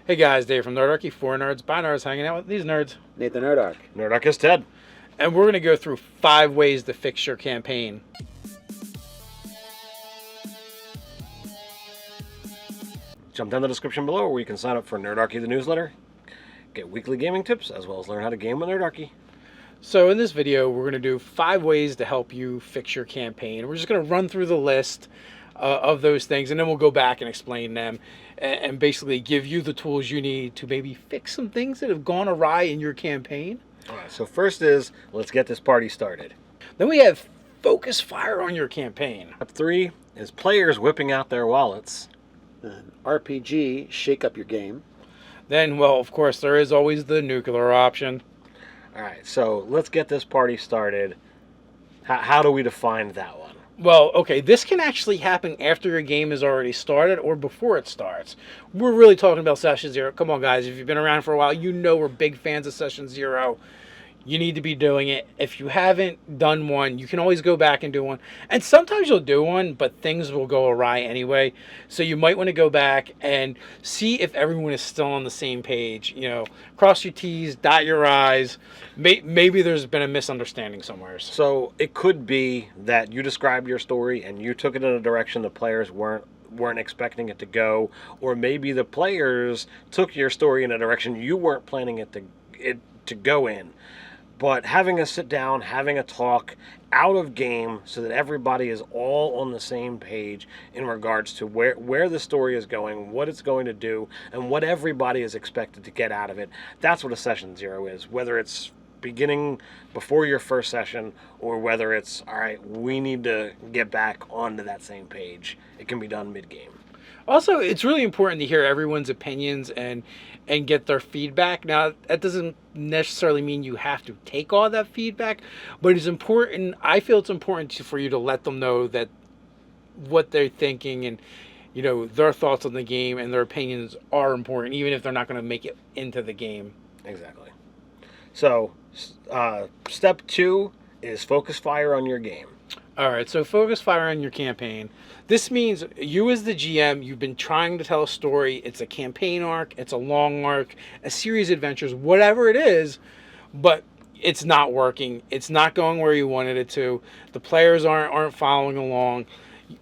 Hey guys, Dave from Nerdarchy, 4 nerds, by nerds, hanging out with these nerds. Nathan Nerdarch. Nerdarchy is Ted. And we're going to go through 5 ways to fix your campaign. Jump down the description below where you can sign up for Nerdarchy the newsletter, get weekly gaming tips, as well as learn how to game with Nerdarchy. So in this video, we're going to do 5 ways to help you fix your campaign. We're just going to run through the list of those things, and then we'll go back and explain them and basically give you the tools you need to maybe fix some things that have gone awry in your campaign. All right, so first is, let's get this party started. Then we have focus fire on your campaign. Step 3 is players whipping out their wallets. And RPG, shake up your game. Then, well, of course, there is always the nuclear option. All right, so let's get this party started. How do we define that one? Well, okay, this can actually happen after your game is already started or before it starts. We're really talking about Session Zero. Come on, guys, if you've been around for a while, you know we're big fans of Session Zero. You need to be doing it. If you haven't done one, you can always go back and do one. And sometimes you'll do one, but things will go awry anyway. So you might want to go back and see if everyone is still on the same page. You know, cross your T's, dot your I's. Maybe there's been a misunderstanding somewhere. So it could be that you described your story and you took it in a direction the players weren't expecting it to go, or maybe the players took your story in a direction you weren't planning it to go in. But having a sit down, having a talk out of game so that everybody is all on the same page in regards to where the story is going, what it's going to do, and what everybody is expected to get out of it. That's what a Session Zero is. Whether it's beginning before your first session or whether it's, all right, we need to get back onto that same page. It can be done mid-game. Also, it's really important to hear everyone's opinions and get their feedback. Now, that doesn't necessarily mean you have to take all that feedback, but it's important. I feel it's important for you to let them know that what they're thinking and, you know, their thoughts on the game and their opinions are important, even if they're not going to make it into the game. Exactly. So, step 2 is focus fire on your game. All right, so focus fire on your campaign. This means you as the GM, you've been trying to tell a story. It's a campaign arc, it's a long arc, a series of adventures, whatever it is, but it's not working. It's not going where you wanted it to. The players aren't following along.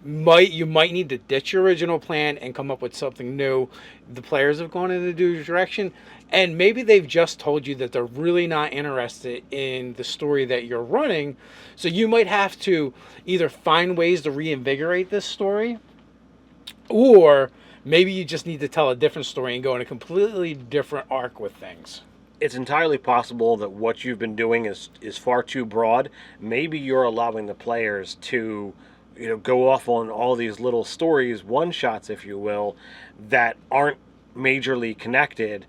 You might need to ditch your original plan and come up with something new. The players have gone in a new direction, and maybe they've just told you that they're really not interested in the story that you're running. So you might have to either find ways to reinvigorate this story, or maybe you just need to tell a different story and go in a completely different arc with things. It's entirely possible that what you've been doing is far too broad. Maybe you're allowing the players to, you know, go off on all these little stories, one-shots, if you will, that aren't majorly connected,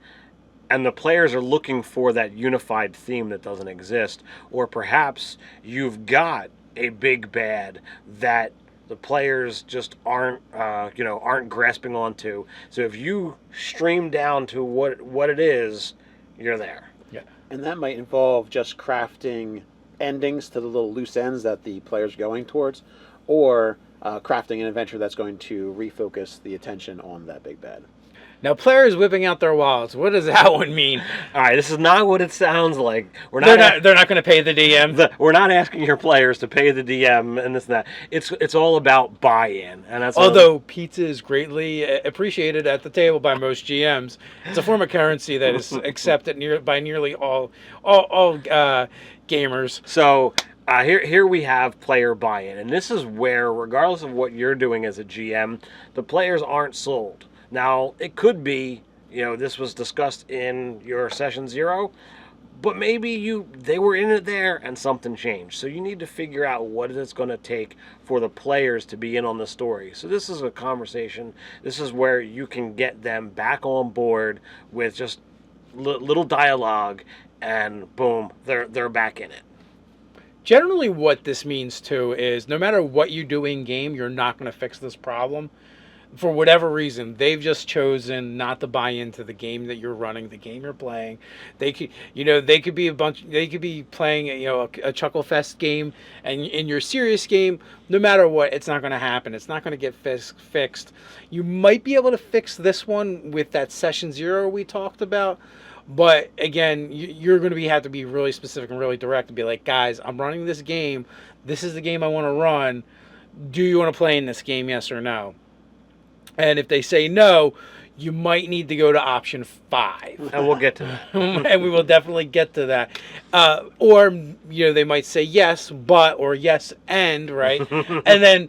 and the players are looking for that unified theme that doesn't exist. Or perhaps you've got a big bad that the players just aren't grasping onto. So if you stream down to what it is, you're there. Yeah. And that might involve just crafting endings to the little loose ends that the player's going towards, or crafting an adventure that's going to refocus the attention on that big bad. Now, players whipping out their wallets. What does that one mean? All right, this is not what it sounds like. They're not going to pay the DM. We're not asking your players to pay the DM and this and that. It's all about buy-in, and that's although pizza is greatly appreciated at the table by most GMs. It's a form of currency that is accepted by nearly all gamers. So here we have player buy-in, and this is where, regardless of what you're doing as a GM, the players aren't sold. Now, it could be, you know, this was discussed in your Session Zero, but maybe they were in it there and something changed. So you need to figure out what it's going to take for the players to be in on the story. So this is a conversation. This is where you can get them back on board with just little dialogue, and boom, they're back in it. Generally, what this means, too, is no matter what you do in-game, you're not going to fix this problem. for whatever reason, they've just chosen not to buy into the game that you're running, the game you're playing. They could, they could be they could be playing, a Chuckle Fest game, and in your serious game, no matter what, it's not going to happen. It's not going to get fixed. You might be able to fix this one with that session 0 we talked about. But again, you're going to have to be really specific and really direct and be like, guys, I'm running this game. This is the game I want to run. Do you want to play in this game? Yes or no? And if they say no, you might need to go to option 5. And we'll get to that. And we will definitely get to that. Or, they might say yes, but, or yes, and, right? But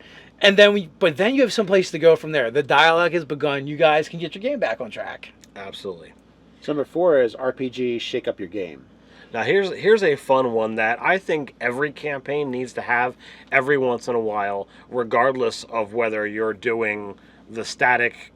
then you have some place to go from there. The dialogue has begun. You guys can get your game back on track. Absolutely. So number 4 is RPG Shake Up Your Game. Now here's a fun one that I think every campaign needs to have every once in a while, regardless of whether you're doing the static,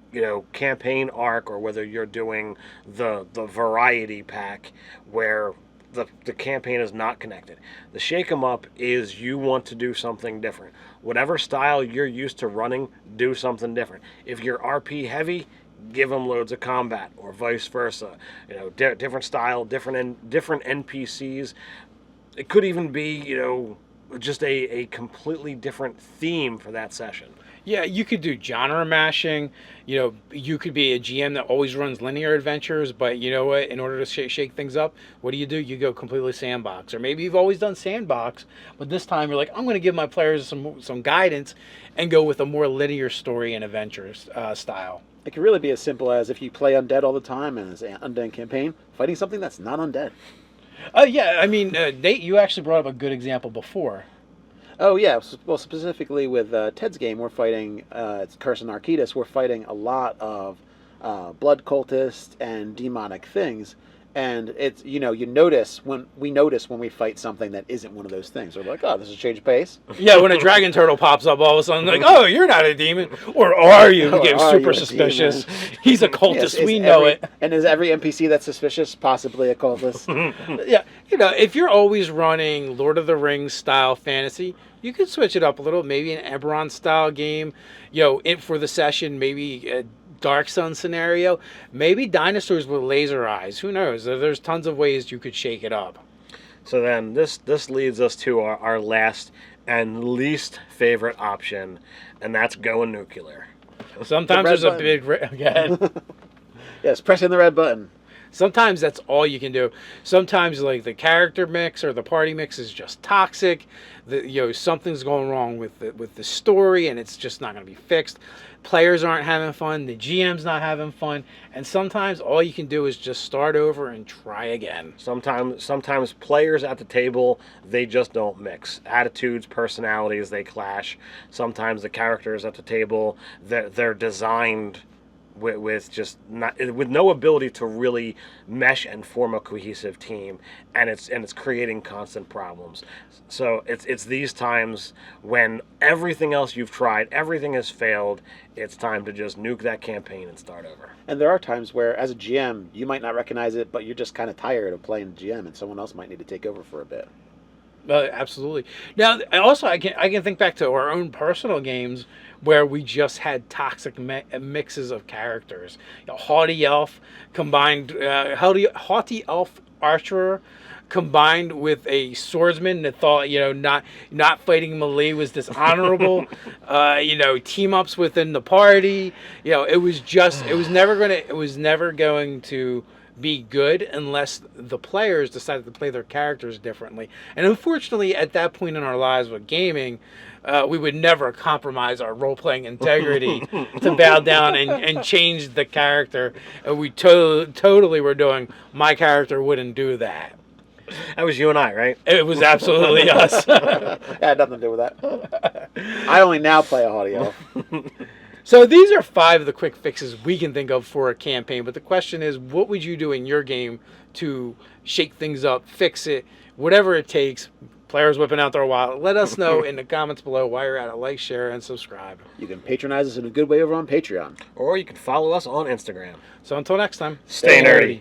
campaign arc or whether you're doing the variety pack where the campaign is not connected. The shake 'em up is you want to do something different. Whatever style you're used to running, do something different. If you're RP heavy, give them loads of combat, or vice versa. Different style, different NPCs. It could even be, just a completely different theme for that session. Yeah, you could do genre mashing. You could be a GM that always runs linear adventures, but you know what? In order to shake things up, what do? You go completely sandbox. Or maybe you've always done sandbox, but this time you're like, I'm going to give my players some guidance and go with a more linear story and adventure style. It can really be as simple as if you play undead all the time and it's an undead campaign, fighting something that's not undead. Yeah, I mean, Nate, you actually brought up a good example before. Oh, yeah. Well, specifically with Ted's game, we're fighting, it's Curse and Archdus, we're fighting a lot of blood cultists and demonic things. And it's, you notice when we fight something that isn't one of those things. We're like, oh, this is a change of pace. Yeah, when a dragon turtle pops up, all of a sudden, like, oh, you're not a demon. Or are you? We get super suspicious. He's a cultist. Yes, we know it. And is every NPC that's suspicious possibly a cultist? Yeah, if you're always running Lord of the Rings style fantasy, you could switch it up a little. Maybe an Eberron style game. For the session, maybe Dark Sun scenario, maybe dinosaurs with laser eyes. Who knows? There's tons of ways you could shake it up. So then this leads us to our last and least favorite option, and that's going nuclear. Sometimes there's a big again. Yes, pressing the red button. Sometimes that's all you can do. Sometimes like the character mix or the party mix is just toxic. Something's going wrong with the story and it's just not going to be fixed. Players aren't having fun, the GM's not having fun, and sometimes all you can do is just start over and try again. Sometimes players at the table, they just don't mix. Attitudes, personalities, they clash. Sometimes the characters at the table, they're designed with no ability to really mesh and form a cohesive team, and it's creating constant problems. So it's these times when everything else you've tried, everything has failed. It's time to just nuke that campaign and start over. And there are times where, as a GM, you might not recognize it, but you're just kind of tired of playing GM, and someone else might need to take over for a bit. Absolutely. Now, also, I can think back to our own personal games where we just had toxic mixes of characters. Haughty elf combined, haughty elf archer combined with a swordsman that thought not fighting melee was dishonorable. Team ups within the party. It was never going to be good unless the players decided to play their characters differently. And unfortunately, at that point in our lives with gaming, we would never compromise our role-playing integrity to bow down and change the character. And we totally were doing, my character wouldn't do that. That was you and I, right? It was absolutely us. It had nothing to do with that. I only now play a haughty elf. So these are 5 of the quick fixes we can think of for a campaign. But the question is, what would you do in your game to shake things up, fix it, whatever it takes? Players whipping out their wallet. Let us know in the comments below while you're at it. Like, share, and subscribe. You can patronize us in a good way over on Patreon. Or you can follow us on Instagram. So until next time, stay nerdy.